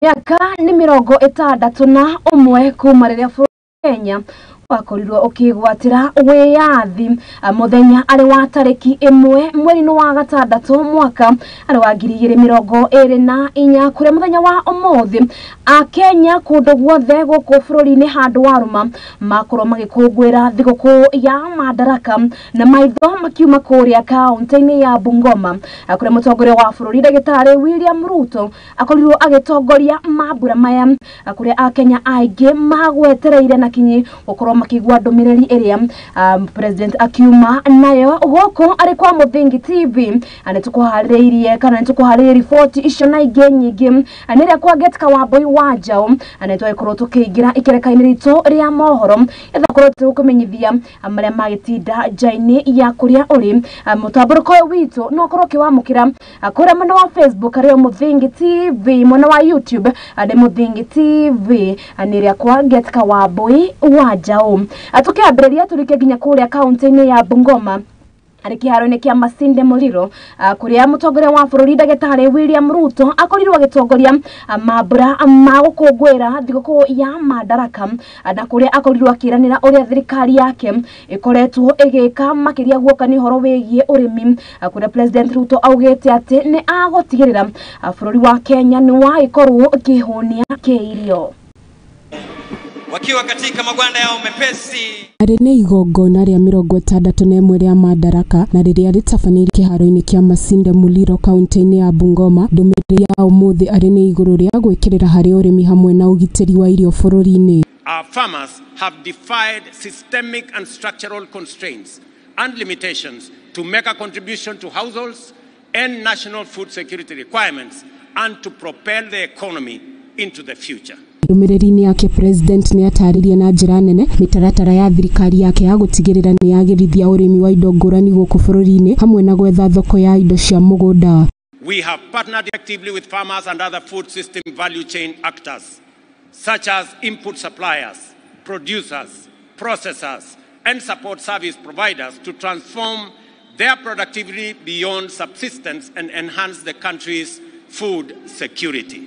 Miaka ni 61 kuma riria bũrũri Kenya wakorirwo ukigwatira wiyathi muthenya ari wa tariki 1 mweri wa gatandatũ mwaka ari wa 2024 kuria muthenya wa umuthi Kenya kundu guothe guku bũrũri-inĩ handu waruma makorwo magikũngũĩra thigũkũ ya Madaraka na maitho makiuma kuria kaunti-inĩ ya Bungoma kuria mũtongoria wa bũrũri Ndagĩtarĩ William Ruto akorirwo agitongoria mambura maya kuria Akenya aingĩ magwetereire na kinyi gukorwo makigwa ndumiriri iria president akiuma nayo goko ari kwa Muthingi TV anitukuhaririirie kana nitukuhaririirie report icio na ingĩ nyingĩ aniria kwa Getka Wambui Wanjaũ anetwa ikorwo tukiingira ikereka-inĩ ritũ ria mohoro etha korwo tukumenyithia maria magitinda njaini ya kuria uri mutamburuko witu no korwo kiwamukira kuria mwena wa Facebook ario Muthingi TV mwena wa YouTube ade Muthingi TV aniria kwa Getka Wambui Wanjaũ atukiambĩrĩria turike ginya kuria kaunti-inĩ ya Bungoma ari kiharo-inĩ kia Masinde Muliro kuria mutongoria wa bũrũri Ndagĩtarĩ William Ruto akorirwo agitongoria mambura ma gũkũngũĩra thigũkũ ya Madaraka na kuria akorirwo akiranĩra uria thirikari yake ikoretwo igika makiria guoka ni horo wigie urimi kuria president Ruto augite ati ni agotigirira bũrũri wa Kenya ni waikorwo kihunia kiirio wakiwa katika magwanda yao mepesi. Ari ni igongona ria 61 ria Madaraka na riria ritafanĩire kiharo-inĩ kia Masinde Muliro kaunti-inĩ ya Bungoma. Ndũmĩrĩri ya umuthi ari ni igũrũ ria gwĩkĩrĩra harĩ ũrĩmi hamwe na ũgitĩri wa irio bũrũri-inĩ. Our farmers have defied systemic and structural constraints and limitations to make a contribution to households and national food security requirements and to propel the economy into the future. Ndũmĩrĩri-inĩ yake president ni ataririe na njĩra nene mitaratara ya thirikari yake ya gutigirira ni yagĩrithia ũrĩmi wa indo ngũrani gũkũ bũrũri-inĩ hamwe na gwetha thoko ya indo cia mũgũnda. We have partnered actively with farmers and other food system value chain actors such as input suppliers, producers, processors and support service providers to transform their productivity beyond subsistence and enhance the country's food security.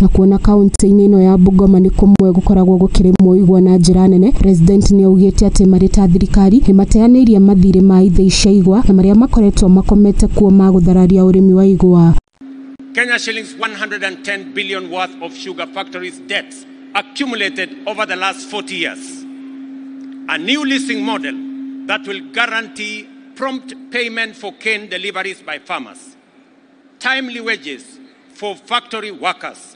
Na kuona kaunti-inĩ ino ya Bungoma ni kumwe gukoragwo gukĩrĩmwo igwa na njĩra nene, president ni augĩte atĩ marĩ ta thirikari ni mateanĩirie mathirĩ ma ithĩi cia igwa na marĩa makoretwo makomete kuo ma gũthararia ũrĩmi wa igwa. Kenya shillings 110 billion worth of sugar factories debts accumulated over the last 40 years. A new leasing model that will guarantee prompt payment for cane deliveries by farmers, timely wages for factory workers.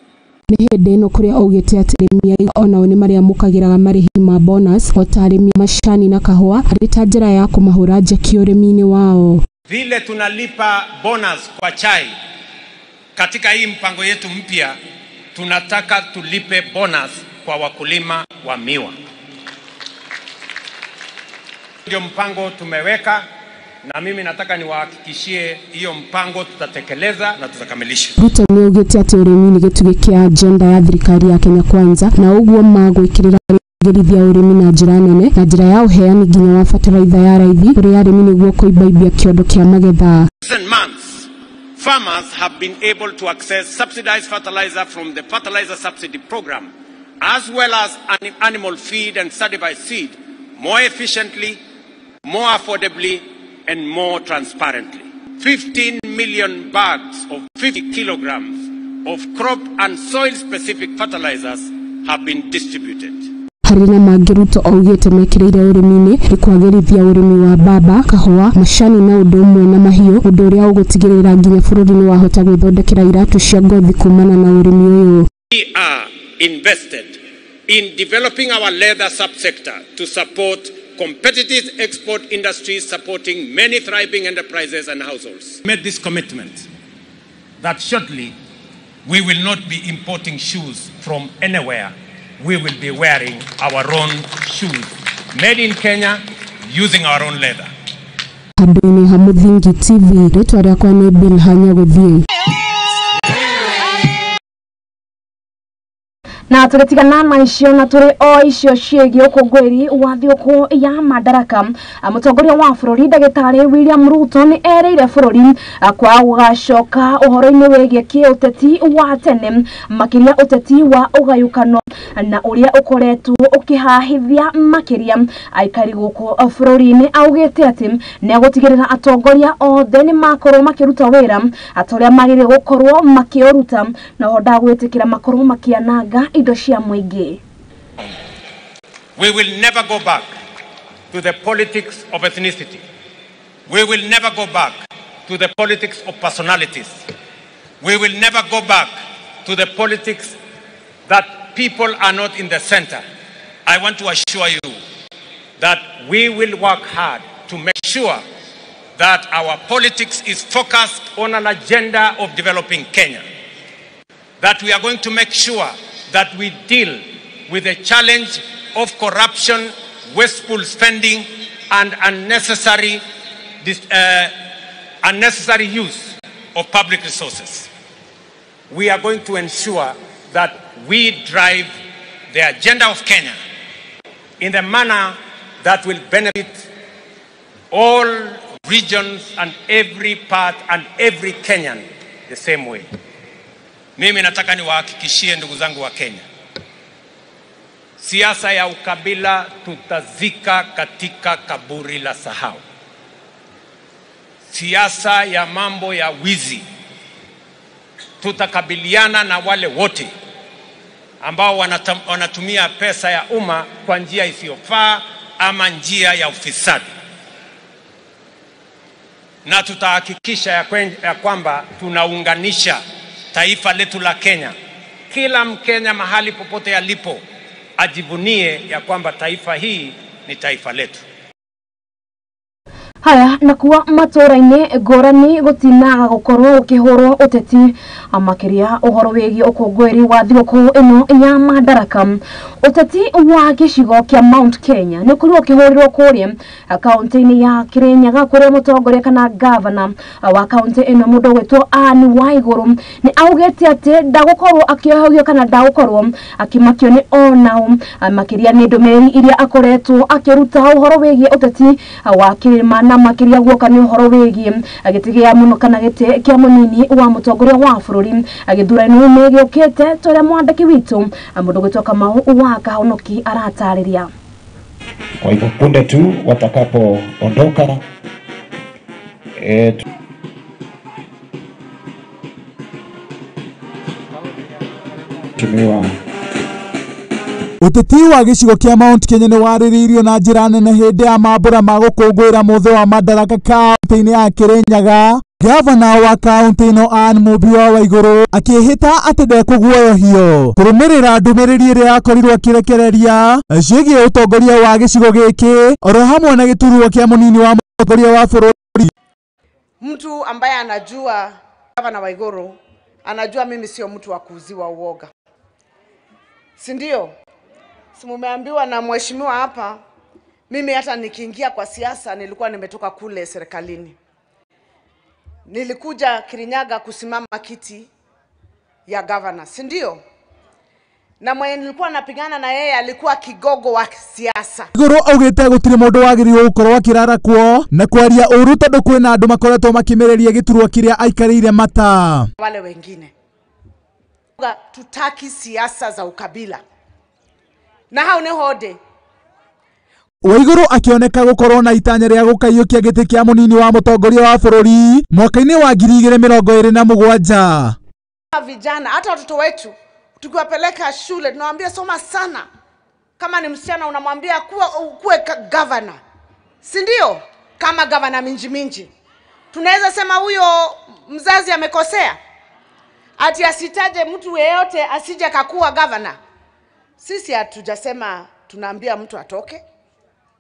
Ni hĩndĩ ĩno kuria augĩte atĩ arĩmi onao ni marĩa mukagĩraga marĩhi ma bonus o ta arĩmi macani na kahũa arĩ ta njĩra ya kũmahũra njeki ũrĩmi-inĩ wao. Vile tunalipa bonus kwa chai katika hii mpango yetu mpya, tunataka tulipe bonus kwa wakulima wa miwa. Ndio mpango tumeweka na mimi nataka niwahakikishie hiyo mpango tutatekeleza na tutakamilisha. Ruto ni augĩte atĩ ũrĩmi nĩ gĩtugĩ kĩa agenda ya thirikari ya Kenya Kwanza na ũguo magwĩkĩrĩra gĩrithia ũrĩmi na njĩra nene na njĩra ya ũheani nginya wa bataraitha ya raithi ũrĩa arĩmi nĩguo kũibaibia kĩondo kĩa magetha. Months, farmers have been able to access subsidized fertilizer from the fertilizer subsidy program as well as animal feed and certified seed more efficiently, more affordably and more transparently. 15 million bags of 50 kilograms of crop and soil specific fertilizers have been distributed. Harĩ na mangĩ Ruto augĩte mekĩrĩire ũrĩmi-inĩ nĩ kwagĩrithia ũrĩmi wa mbamba, kahũa, macani na ũndũ ũmwe na mahiũ, ũndũ ũrĩa ũgũtigĩrĩra nginya bũrũri nĩ wahota gwĩthondekera iratũ cia ngothi kumana na ũrĩmi ũyũ. We are invested in developing our leather subsector to support competitive export industries supporting many thriving enterprises and households. Made this commitment that shortly we will not be importing shoes from anywhere. We will be wearing our own shoes made in Kenya using our own leather. Handũ-inĩ ha Muthingi TV, rĩtwa rĩakwa nĩ Bill Hanya gũthiĩ. Na tugetigana na icio na turi o icio ciegi ukungwiri wa thiuku ya Madaraka mutongoria wa bururi Ndagitari William Ruto ni ereire bururi kwa ugacoka uhoro-ini wegie kiuteti wa tene makiria uteti wa ugayukano na uria ukoretwo ukihahithia makiria aikari guku bururi-ini augite ati ni gutigirira atongoria othe ni makorwo makiruta wira atoria magire gukorwo makiuruta na honda gwitikira makorwo makianaga indo cia muingi. We will never go back to the politics of ethnicity. We will never go back to the politics of personalities. We will never go back to the politics that people are not in the center. I want to assure you that we will work hard to make sure that our politics is focused on an agenda of developing Kenya. That we are going to make sure that we deal with the challenge of corruption, wasteful spending, and unnecessary use of public resources. We are going to ensure that we drive the agenda of Kenya in the manner that will benefit all regions and every part and every Kenyan the same way. Mimi nataka niwahakikishie ndugu zangu wa Kenya, siasa ya ukabila tutazika katika kaburi la sahau. Siasa ya mambo ya wizi tutakabiliana na wale wote ambao wanatumia pesa ya umma kwa njia isiyofaa ama njia ya ufisadi. Na tutahakikisha ya kwamba tunaunganisha taifa letu la Kenya. Kila Mkenya mahali popote alipo ajivunie ya kwamba taifa hii ni taifa letu. Haya na kuwa matora-ini ngurani gutinaga gukorwo ukihurwo uteti amakiria uhoro wigi ukungwiri wa thiuku ino ya Madaraka. Uteti wa gicigo kia Mount Kenya ni kuri ukihurirwo kuria kaunti-ini ya Kirinyaga kuria mutongoria kana governor wa kaunti ino mundu gwitwo Anne Waiguru ni augete ati ndagukorwo akiohagio kana ndagukorwo akimakio ni onao makiria ni ndumereri iria akoretwo akiruta uhoro wigi uteti wa kirima na makiria guoka ni uhoro wigi agitigia muno kana gite kia munini wa mutongoria wa bururi agithurano ni giukite toria mwandiki witu mundu gwitwo Kamau wa Kahonoki aratariria. Kwa hivyo punde tu watakapoondoka uteti wa gicigo kia Mount Kenya ni waririirio na njira nene hindi ya mambura ma gukungwira muthe wa Madaraka kaunti-ini ya Kirinyaga. Gavana wa kaunti ino Anne Mubiwa Waiguru akihita ati ndekuguoyohio kurumirira ndumiriri iria yakorirwo akirekereria ciigie utongoria wa gicigo giki oro hamwe na gituruo kia munini wa mutongoria wa bururi. Mtu ambaye anajua Gavana Waiguru anajua mimi sio mtu wa kuuziwa uoga, si ndio? Si mumeambiwa na mheshimiwa hapa, mimi hata nikiingia kwa siasa nilikuwa nimetoka kule serikalini. Nilikuja Kirinyaga kusimama kiti ya governor, si ndio? Na mwenye nilikuwa napigana na yeye alikuwa kigogo wa siasa. Waiguru augite gutire mundu wagiririo gukorwo akirara kuo na kwaria uru tondu kwina andu makoretwo makimereria giturwo kiria aikarire mata wale wengine. Tutaki siasa za ukabila na hao ne hode. Waiguru akioneka gukorwo na itanya ria gukaiyukia giti kia munini wa mutongoria wa bururi mwaka-ini wa 2027. Vijana hata watoto wetu tukiwapeleka shule tunawaambia soma sana. Kama ni msichana unamwambia kuwe governor, si ndio? Kama governor Minji. Tunaweza sema huyo mzazi amekosea ati asitaje mtu yeyote asije akakuwa governor. Sisi hatujasema tunaambia mtu atoke.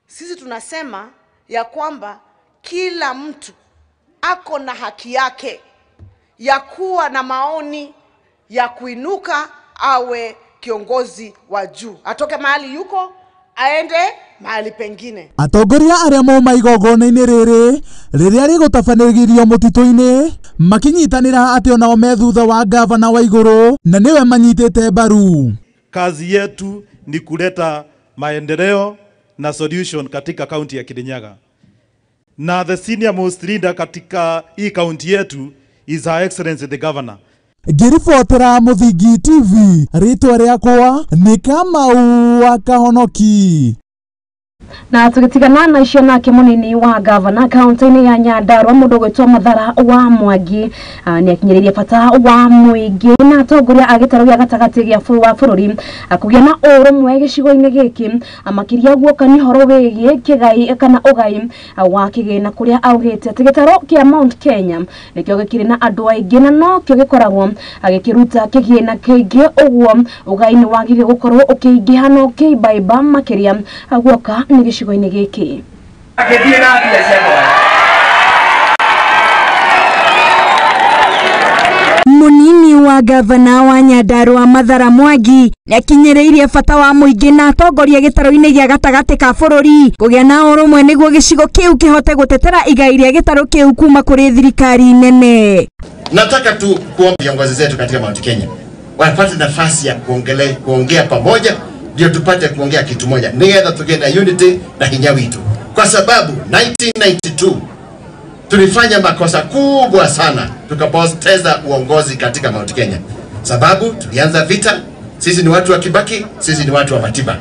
Sisi tunasema ya kwamba kila mtu ako na haki yake ya kuwa na maoni ya kuinuka awe kiongozi wa juu. Atoke mahali yuko aende mahali pengine. Atongoria aria moma igongona-ini riri riria rigutabaniririo mutito-ini makinyitanira ati onao me thutha wa Gavana Waiguru na niwe manyitite mbaru. kazi yetu ni kuleta maendeleo na solution katika kaunti ya Kirinyaga. Na the senior most leader katika hii kaunti yetu is Her Excellency the Governor. Ngiribotera Muthingi TV, ritwa riakwa ni Kamau wa Kahonoki. Na tugitigana na icio nake munini wa governor kaunti-ini ya Nyandarua mundu gwitwa Mathara wa Mwangi ni akinyiririe bata wa muingi na atongoria agitaro gia gatagati gia bururi akugia na urumwe gicigo-ini giki makiria guoka ni horo wigie kigai kana ugai wa kigina kuria augite ati gitaro kia Mount Kenya nikio gikiri na andu aingi na no kio gikoragwo agikiruta kigina kiingi uguo ugai-ini wagire gukorwo ukiingiha no kiibaiba makiria guoka ni gicigo-ini giki akithie na mbia ciakwa. Munini wa gavana wa Nyandarua Mathara Mwangi ni akinyiriirie bata wa muingi na atongoria gitaro-ini gia gatagati ka bururi kugia na urumwe niguo gicigo kiu kihote gutetera igai ria gitaro kiu kuma kuri thirikari nene. Nataka tu kuomba viongozi zetu katika Mount Kenya wapate nafasi ya kuongea pamoja, ndio tupate kuongea kitu moja. Nigetha tugenda unity na hinya witu. Kwa sababu 1992 tulifanya makosa kubwa sana, tukapoteza uongozi katika Mount Kenya. Sababu tulianza vita, sisi ni watu wa Kibaki, sisi ni watu wa Matiba.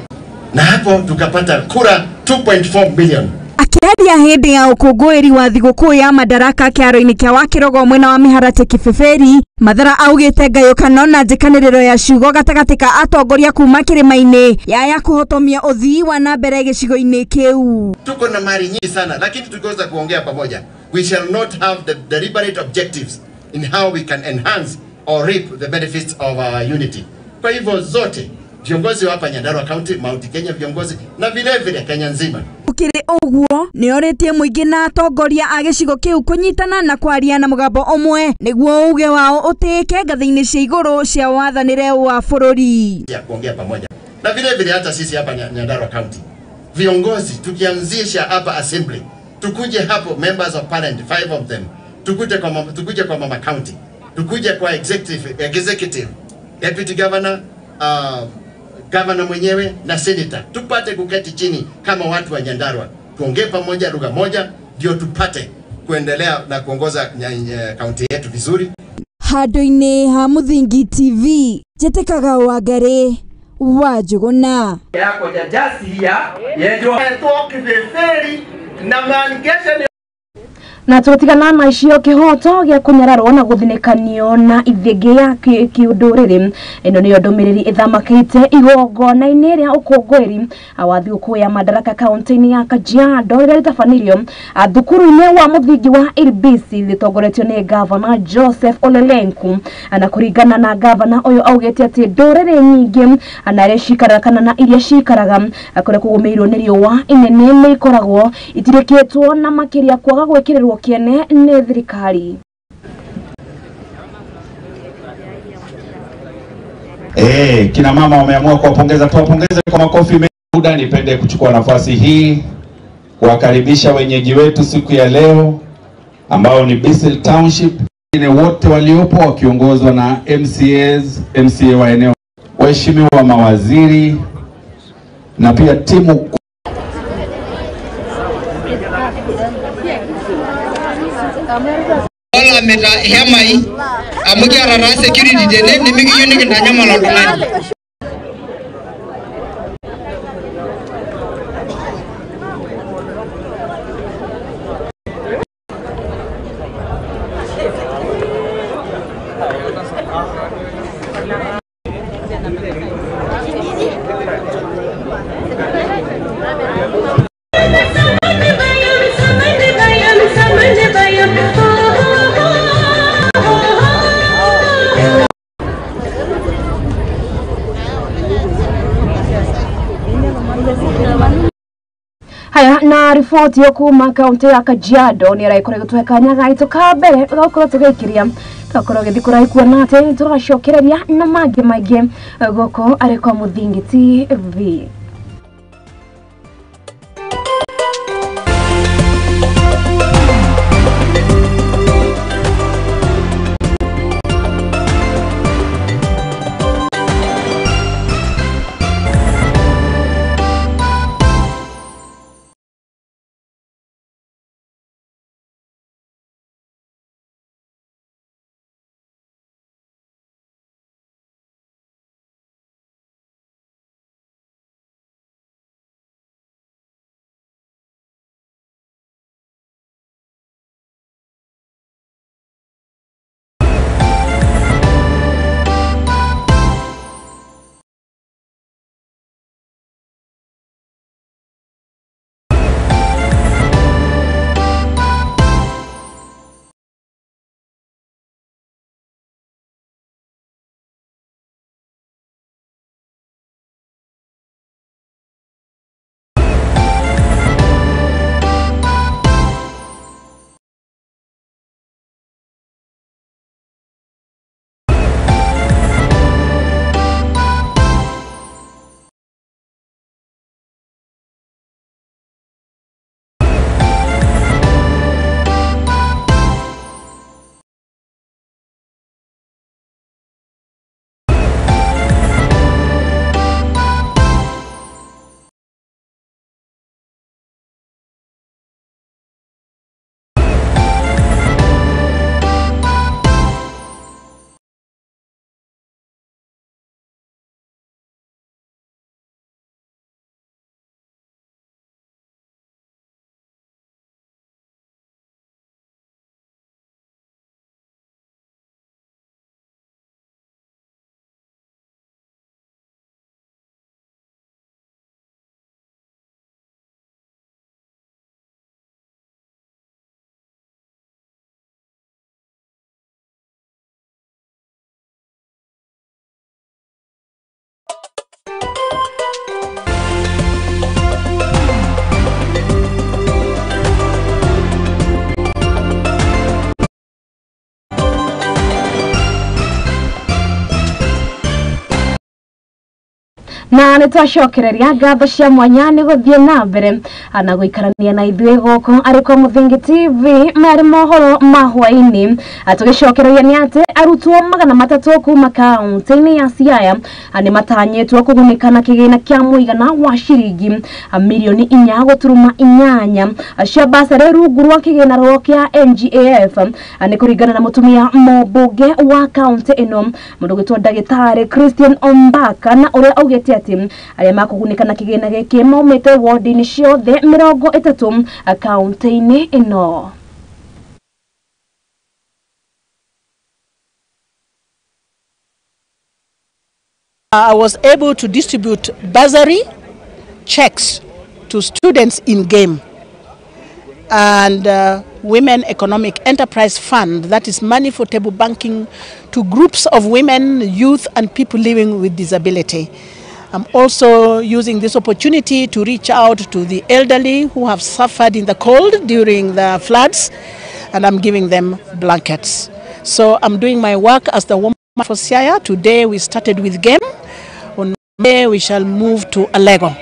Na hapo tukapata kura 2.4 million. Akiaria hindi ya ukungwiri wa thigũkũ ya Madaraka kiaro-ini kia Wakirogo mwena wa Miharati Kibeberi, Mathara augite ngayũkano na njikanĩrĩro ya ciugo gatagati ka atongoria kuma kĩrĩma-inĩ ya kuhotomia uthii wa na mbere gĩcigo-inĩ kĩu. Tuko na mali nyingi sana, lakini tukiweza kuongea pamoja, we shall not have the deliberate objectives in how we can enhance or reap the benefits of our unity. Kwa hivyo zote viongozi hapa Nyandarua County, Mount Kenya viongozi na vile vile Kenya nzima, ukiri uguo ni oritie muingi na atongoria a gicigo kiu kunyitana na kwaria na mugambo umwe niguo uge wao utike ngathe-ini cia iguru cia wathanire wa bururi ya kuongea pamoja. Na vile vile hata sisi hapa Nyandarua County viongozi tukianzisha hapa assembly, tukuje hapo members of parliament 5 of them, tukuje kwa mama county, tukuje kwa executive deputy governor, governor mwenyewe na senator, tupate kuketi chini kama watu wa Nyandarua, tuongee pamoja lugha moja, ndio tupate kuendelea na kuongoza kaunti yetu vizuri. Handu-ini ha Muthingi TV, Jetekaga Wangari wa Njuguna yako jajasi ya yejo Kibeberi na Mangese. Na tutigana na icio kihoto gia kunyararwo na guthinikanio na ithingi ya kiunduriri ino ni ndumiriri ithamakite igongona-ini ria ukungwiri wa thigũkũ ya Madaraka kaunti-ini ya Kajiado riria ritafanirio thukuru-ini wa muthingi wa Ilbisi ritongoretio ni Governor Joseph Olelenku. Na kuringana na Governor uyu augite ati nduriri nyingi na iria cikaraga kana na iria cikaraga kuria kugumiirwo ni riũa inene ni ikoragwo itirikitwo na makiria kwaga gwekirirwo kiene ni thirikari. Kina mama wameamua kuwapongeza, tuwapongeze kwa makofi mengi. Nipende kuchukua nafasi hii kuwakaribisha wenyeji wetu siku ya leo ambao ni Bisil Township, wote waliopo wakiongozwa na MCAs, MCA wa eneo, waheshimiwa mawaziri na pia timu wala meta hemai amugia rara security dene nimigi yuni kindanya malolongani. Haya na ripoti yo kuma kaunti ya Kajiado ni raikore gutweka gaito ka mbere gakoro tugikiria gakoro githikura ikuona ati turacokereria na mangĩ goko ari kwa Muthingi TV. na nitwacokereria ngatho cia mwanya ni guthie na mbere na guikarania na ithuĩ gũkũ ariko Muthingi TV mari mohoro mahwaini atugicokereria ni ati arutwo 300 kuma kaunti-inĩ ya Siaya ni matanyĩtwo kugunikana kigina kia muigana wa ciringi milioni 4.8 cia basari rungu rwa kigina rwo kia NGAF ni kuringana na mutumia mũmbunge wa kaunti ĩno mũndũ gwĩtwo Ndagĩtarĩ Christian Ombaka na ũrĩa augĩte ati arĩa makugunikana kigina gĩkĩ maumĩte ward-inĩ ciothe 30 kaunti-inĩ ĩno. I was able to distribute bursary checks to students in game and Women Economic Enterprise Fund, that is money for table banking to groups of women, youth and people living with disability. I'm also using this opportunity to reach out to the elderly who have suffered in the cold during the floods, and I'm giving them blankets. So I'm doing my work as the woman for Siaya. Today we started with game. On Monday we shall move to Alego.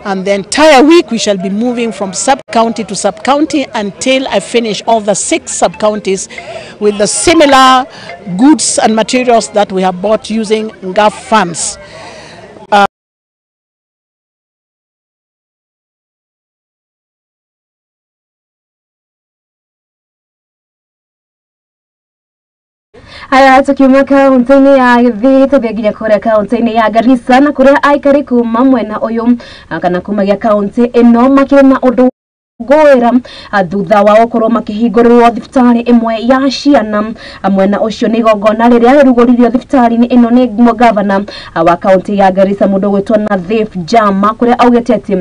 And the entire week we shall be moving from sub-county to sub-county until I finish all the 6 sub-counties with the similar goods and materials that we have bought using NGAF funds. Aya tukiuma kaunti-inĩ ya Gĩthii tuthiĩ nginya kũrĩa kaunti-inĩ ya Garissa na kũrĩa aikari kuma mwena ũyũ kana kumagia kaunti ĩno makĩrĩ na ũndũ ngũĩra thutha wa gũkorwo makĩhingũrĩrwo thibitarĩ ĩmwe ya ciana. Mwena ũcio nĩ igongona rĩrĩa rĩrugũririo thibitarĩ-inĩ ĩno nĩ gavana wa kaunti ya Garissa mũndũ gwĩtwo Nathif Jama kũrĩa augĩte ati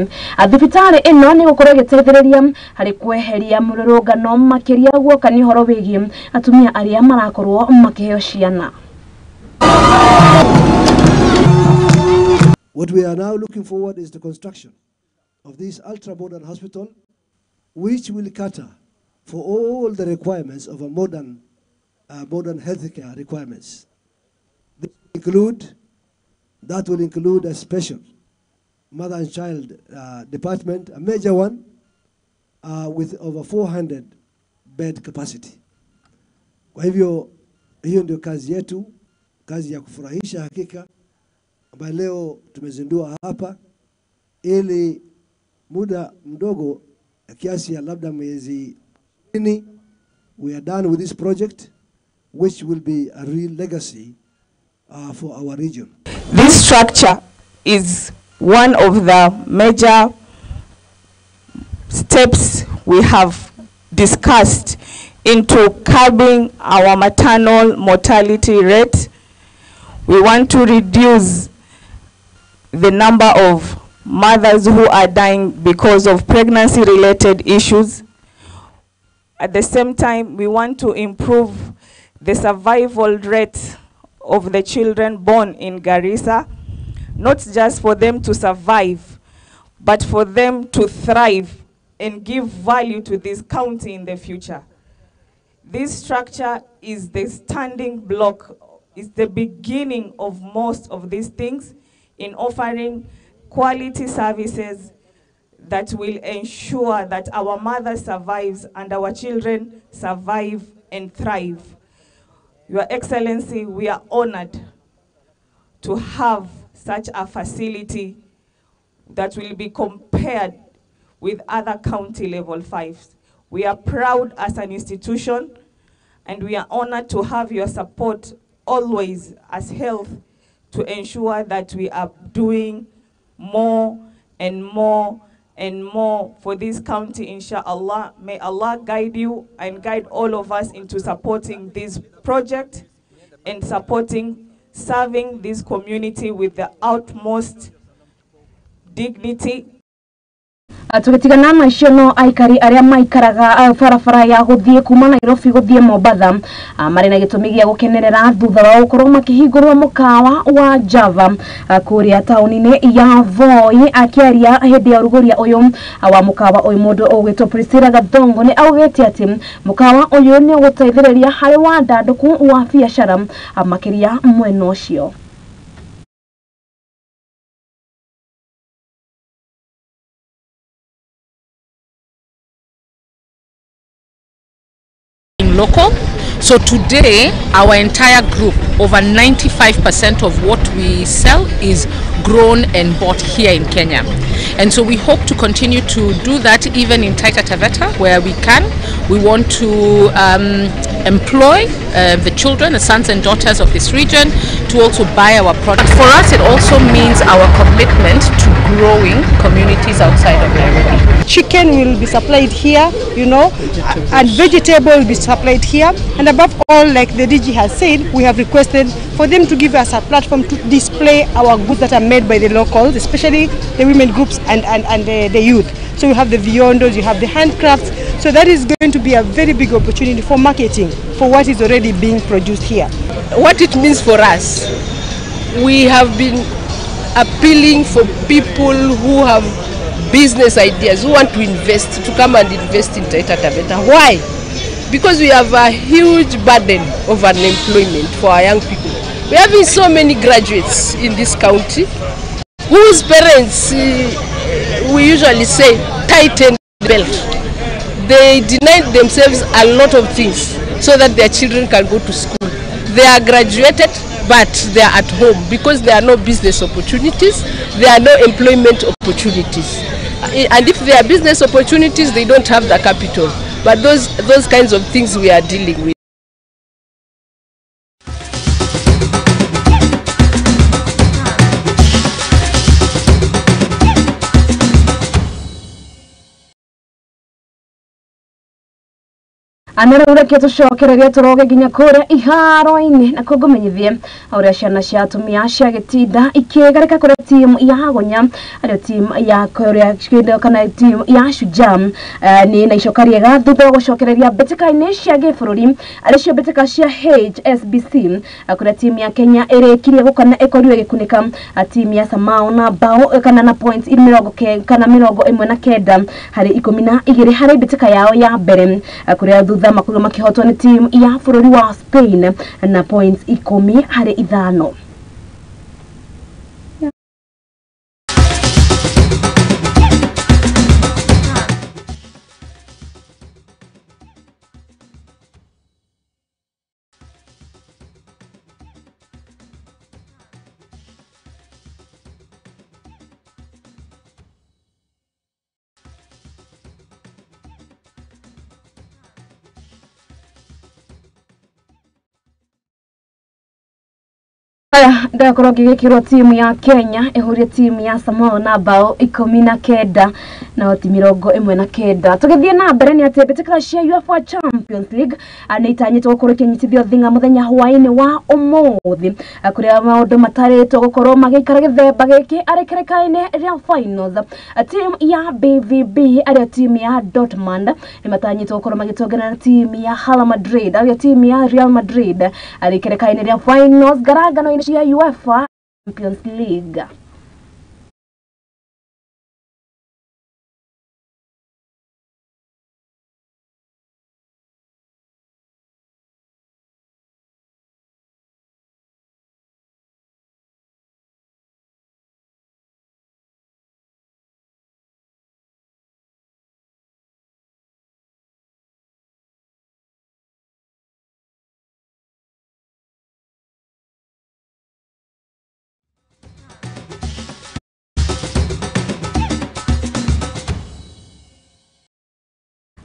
thibitarĩ ĩno nĩ gũkorwo ĩgĩteithĩrĩria harĩ kweheria mũrũrũngano makĩria guoka nĩ ũhoro wĩgiĩ atumia arĩa marakorwo makĩheo ciana. What we are now looking forward is the construction of this ultra-modern hospital, which will cater for all the requirements of a modern healthcare requirements. That will include a special mother and child department, a major one, with over 400 bed capacity. Kwa hivyo hiyo ndio kazi yetu, kazi ya kufurahisha hakika, ambayo leo tumezindua hapa ili muda mdogo kiasi ya labda miezi 20 we are done with this project, which will be a real legacy for our region. This structure is one of the major steps we have discussed into curbing our maternal mortality rate. We want to reduce the number of mothers who are dying because of pregnancy-related issues. At the same time, we want to improve the survival rate of the children born in Garissa, not just for them to survive, but for them to thrive and give value to this county in the future. This structure is the standing block, is the beginning of most of these things in offering quality services that will ensure that our mother survives and our children survive and thrive. Your Excellency, we are honored to have such a facility that will be compared with other county level 5s. We are proud as an institution, and we are honored to have your support always as health to ensure that we are doing more and more and more for this county, inshallah. May Allah guide you and guide all of us into supporting this project and serving this community with the utmost dignity. Tugitigana na icio no aikari aria maikaraga barabara ya guthie kuma Nairobi guthie Mombasa mari na gitumi gia gukenerera thutha wa gukorwo makihingurwa mukawa wa Java kuria tauni-ini ya Voi. Akiaria hindi ya uruguria uyu wa mukawa uyu mundu ugwitwo Priscilla Gathongo ni augite ati mukawa uyu ni guteithĩrĩria hari wandanduku wa biashara makiria mwena ucio. local. So today, our entire group, over 95% of what we sell is grown and bought here in Kenya. And so we hope to continue to do that even in Taita Taveta where we can. We want to employ the children, the sons and daughters of this region to also buy our products. For us, it also means our commitment to growing communities outside of Nairobi. Chicken will be supplied here, you know, and vegetable will be supplied here. And above all, like the DG has said, we have requested for them to give us a platform to display our goods that are made by the locals, especially the women groups and the youth. So you have the Viondos, you have the handcrafts. So that is going to be a very big opportunity for marketing for what is already being produced here. What it means for us, we have been appealing for people who have business ideas, who want to invest, to come and invest in Taita Taveta. Why? Because we have a huge burden of unemployment for our young people. We are having so many graduates in this county whose parents, we usually say, tighten the belt. They denied themselves a lot of things so that their children can go to school. They are graduated, but they are at home because there are no business opportunities, there are no employment opportunities. And if there are business opportunities, they don't have the capital. But those kinds of things we are dealing with. Anera ureke tucokereria turoge nginya kuria iharo-ini na kugumenyithie uria ciana cia atumia ciagitinda ikigarika kuria timu ya Gonya ario timu ya kuria kindo kana timu ya Shujaa ni na icoka riega thutha wa gucokereria mbĩtĩka-inĩ cia gĩbũrũri aricio mbĩtĩka cia HSBC kuria timu ya Kenya ĩrĩkirie gũkana ĩkorirwo ĩgĩkunĩka timu ya Samao na bao kana na points 19 harĩ 12 harĩ mbĩtĩka yao ya mbere kuria makuga makihotwo ni team ya bũrũri wa Spain na points 10 harĩ 5. Ndakorwo ngĩgĩkĩrwo timu ya Kenya ĩhũrie timu ya Samoa na bao 19 na timu 19. Tũgĩthiĩ na mbere nĩ atĩ mbĩtĩka cia UEFA Champions League nĩ itanyĩtwo gũkorwo ikĩnyitithio thing'a mũthenya hwaĩ-inĩ wa ũmũthĩ kũrĩa maũndũ matarĩtwo gũkorwo magĩikara gĩthemba gĩkĩ arĩ kĩrĩka-inĩ rĩa finals. Timu ya BVB arĩa timu ya Dortmund nĩ matanyĩtwo gũkorwo magĩtongana na timu ya Real Madrid arĩa timu ya Real Madrid arĩ kĩrĩka-inĩ rĩa finals ngarangano-inĩ cia UEFA Champions League.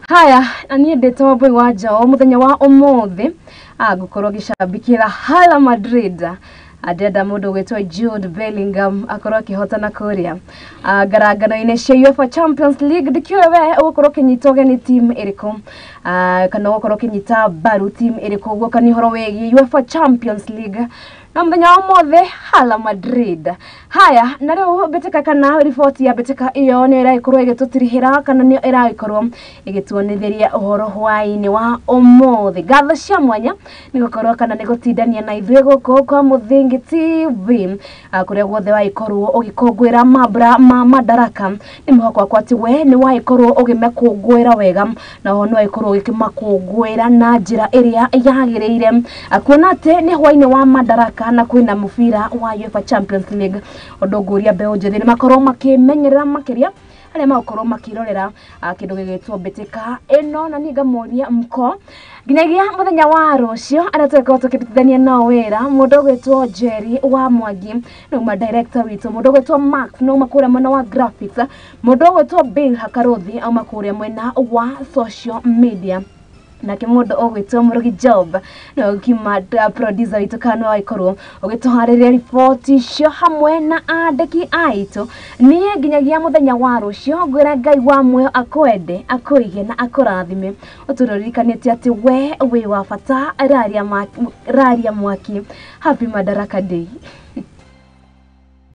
Haya, anie ndetwa boy waja o muthenya wa umuthi gukorwo gicambikira Real Madrid adeda mundu gwetwa Jude Bellingham akorwo akihotana kuria ngarangano-inĩ cia UEFA Champions League ndikio we ukorwo kinyitoge ni team iriku kana ukorwo kinyita baru team iriku gwoka ni horo wegi UEFA Champions League na muthenya wa umuthi Real Madrid. Haya, na rĩu mbĩtĩka kana report ya mbĩtĩka iyo nĩ ĩragĩkorwo ĩgĩtũtirihĩra kana nĩ ĩragĩkorwo ĩgĩtuonereria ũhoro hwaĩ-inĩ wa ũmũthĩ. Ngatho cia mwanya nĩ gũkorwo kana nĩ gũtindania na ithuĩ gũkũ kwa Mũthingi TV kũrĩa guothe wagĩkorwo ũgĩkũngũĩra mambura ma Madaraka. Nĩ mwĩhoko wakwa atĩ we nĩ wagĩkorwo ũgĩmakũngũĩra wega na ho nĩ wagĩkorwo ũgĩkĩmakũngũĩra na njĩra ĩrĩa yagĩrĩire kuona atĩ nĩ hwaĩ-inĩ wa Madaraka na kwĩna mũbira wa UEFA Champions League. Odoguria beo njethĩ nĩ makorwo makĩmenyerera makĩria aria makorwo makirorera kindu gigitwo Mbitika ino na ninga moria mko ginyagia muthenya wa rucio aria tweko tukirutithania no wira mundu gwitwo Jerry wa Mwangi no ma director witu mundu gwitwo Max no makuria mwena wa graphics mundu gwitwo Bill Hakaruthi au makuria mwena wa social media na kimundu ogwitwo Murugi Job no kimada producer witu Kano Aikoro ogituhariria report icio hamwe na andiki aitu ni ginyagia muthenya wa rucio gwira Ngai wa muoyo akwende akuige na akurathime utururikanite ati we wa bata raria mwaki happy Madaraka Day.